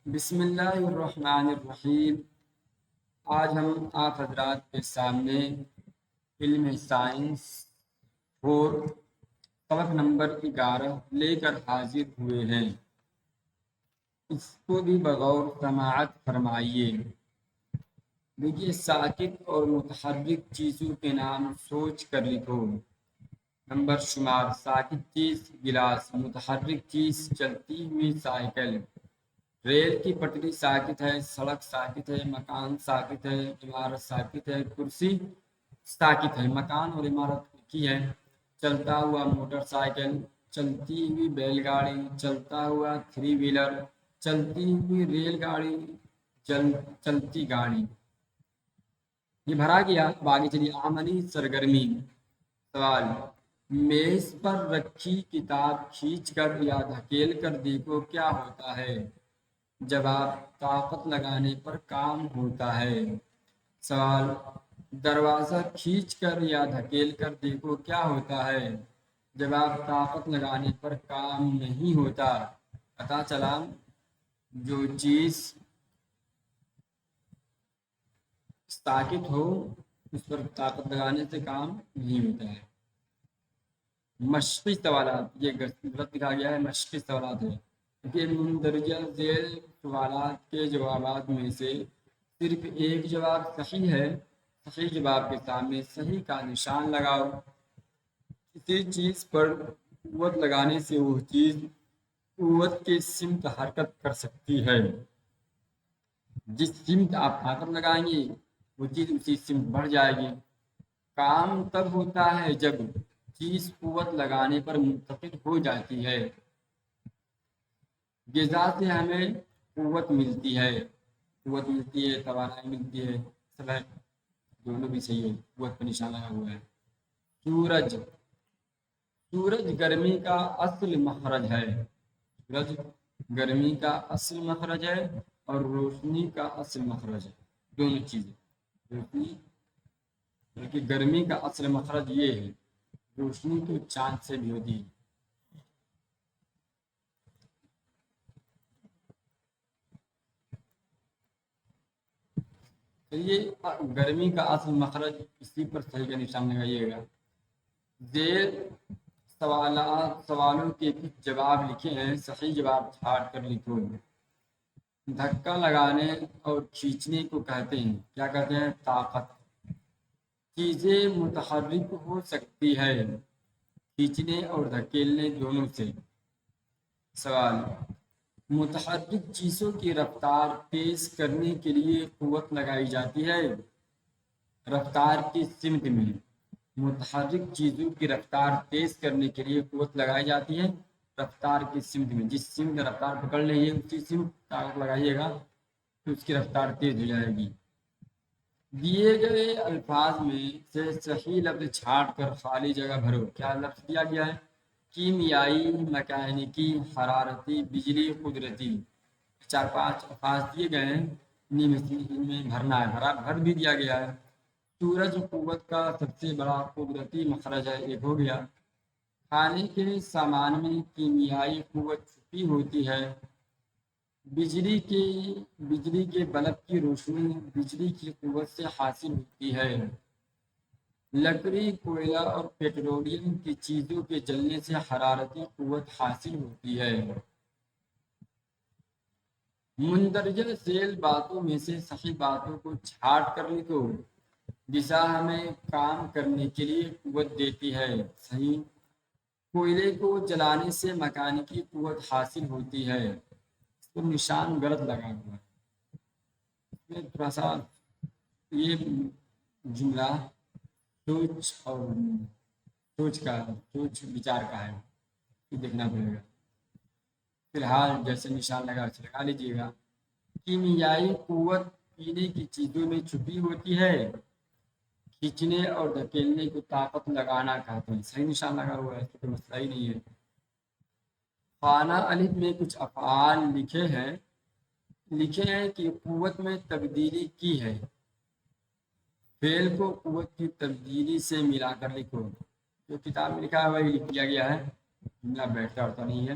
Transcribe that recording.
بسم اللہ الرحمن الرحیم۔ آج ہم آپ حضرات کے سامنے علم سائنس اور سبق نمبر 11 لے کر حاضر ہوئے ہیں۔ اس کو بھی بغور سماعت فرمائیے۔ دیکھیے، ساکت اور متحرک چیزوں کے نام سوچ کر لکھو۔ نمبر شمار: ساکت چیز گلاس، متحرک چیز چلتی ہوئی سائیکل، ریل کی پٹری ساکت ہے، سڑک ساکت ہے، مکان ساکت ہے، عمارت ساکت ہے، کرسی ساکت ہے۔ مکان اور عمارت کی ہے۔ چلتا ہوا موٹر سائیکل، چلتی ہوئی بیل گاڑی، چلتا ہوا تھری ویلر، چلتی ہوئی ریل گاڑی، چلتی گاڑی۔ یہ بھرا گیا۔ اب آگے چلیے، عملی سرگرمی۔ سوال: میز پر رکھی کتاب کھینچ کر یا دھکیل کر دیکھو، کیا ہوتا ہے؟ جواب: طاقت لگانے پر کام ہوتا ہے۔ سوال: دروازہ کھینچ کر یا دھکیل کر دیکھو، کیا ہوتا ہے؟ جواب: طاقت لگانے پر کام نہیں ہوتا۔ پتہ چلا جو چیز ساکت ہو اس پر طاقت لگانے سے کام نہیں ہوتا ہے۔ مشقی سوالات، یہ غلط لکھا گیا ہے، مشقی سوالات ہے کہ مندرجہ ذیل سوالات کے جوابات میں سے صرف ایک جواب صحیح ہے۔ صحیح جواب کے سامنے صحیح کا نشان لگاؤ۔ کسی چیز پر قوت لگانے سے وہ چیز قوت کی سمت حرکت کر سکتی ہے۔ جس سمت آپ طاقت لگائیں گے وہ چیز اسی سمت بڑھ جائے گی۔ کام تب ہوتا ہے جب چیز قوت لگانے پر منتقل ہو جاتی ہے۔ غذا سے ہمیں قوت ملتی ہے، توانائی ملتی ہے، سب ہے، دونوں بھی صحیح ہے، قوت پر نشان لگا ہوا ہے۔ سورج گرمی کا اصل مخرج ہے۔ سورج گرمی کا اصل مخرج ہے اور روشنی کا اصل مخرج ہے، دونوں چیزیں۔ روشنی بلکہ گرمی کا اصل مخرج یہ ہے، روشنی تو چاند سے بھی ہوتی ہے۔ یہ گرمی کا اصل مخرج، اسی پر صحیح کا نشان لگائیے گا۔ زیر سوالوں کے کچھ جواب لکھے ہیں، صحیح جواب چھاٹ کر لکھو۔ دھکا لگانے اور کھینچنے کو کہتے ہیں، کیا کہتے ہیں؟ طاقت۔ چیزیں متحرک ہو سکتی ہے کھینچنے اور دھکیلنے دونوں سے۔ سوال: متحرک چیزوں کی رفتار تیز کرنے کے لیے قوت لگائی جاتی ہے۔ رفتار کی سمت میں متحرک چیزوں کی رفتار تیز کرنے کے لیے قوت لگائی جاتی ہے۔ رفتار کی سمت میں، جس سمت میں رفتار پکڑ رہی ہے اسی سمت طاقت لگائیے گا تو اس کی رفتار تیز ہو جائے گی۔ دیے گئے الفاظ میں سے صحیح لفظ چھانٹ کر خالی جگہ بھرو۔ کیا لفظ دیا گیا ہے؟ کیمیائی، میکینیکی، حرارتی، بجلی، قدرتی۔ 4-5 الفاظ دیے گئے ہیں، ان میں بھرنا ہے، بھر بھی دیا گیا ہے۔ سورج قوت کا سب سے بڑا قدرتی مخرج ہے، ایک ہو گیا۔ کھانے کے سامان میں کیمیائی قوت چھپی ہوتی ہے۔ بجلی کے بلب کی روشنی بجلی کی قوت سے حاصل ہوتی ہے۔ لکڑی، کوئلہ اور پیٹرولیم کی چیزوں کے جلنے سے حرارتی قوت حاصل ہوتی ہے۔ مندرجہ ذیل باتوں میں سے صحیح باتوں کو چھانٹ کر لکھو۔ غذا ہمیں کام کرنے کے لیے قوت دیتی ہے، صحیح۔ کوئلے کو جلانے سے میکانیکی قوت حاصل ہوتی ہے، اس پر نشان غلط لگا ہوا ہے۔ میں تھوڑا سا یہ جملہ سوچ بچار کا ہے، دیکھنا پڑے گا۔ فی الحال جیسے نشان لگا اسے لگا لیجیے گا۔ کیمیائی قوت پینے کی چیزوں میں چھپی ہوتی ہے۔ کھینچنے اور دھکیلنے کو طاقت لگانا کہتے ہیں، صحیح نشان لگا ہوا ہے، کوئی مسئلہ ہی نہیں ہے۔ خانہ الف میں کچھ افعال لکھے ہیں کہ قوت میں تبدیلی کی ہے۔ فعل کو قوت کی تبدیلی سے ملا کر لکھو۔ جو کتاب میں لکھا ہے وہی لکھ دیا گیا ہے، جملہ بیٹھتا ہوتا نہیں ہے۔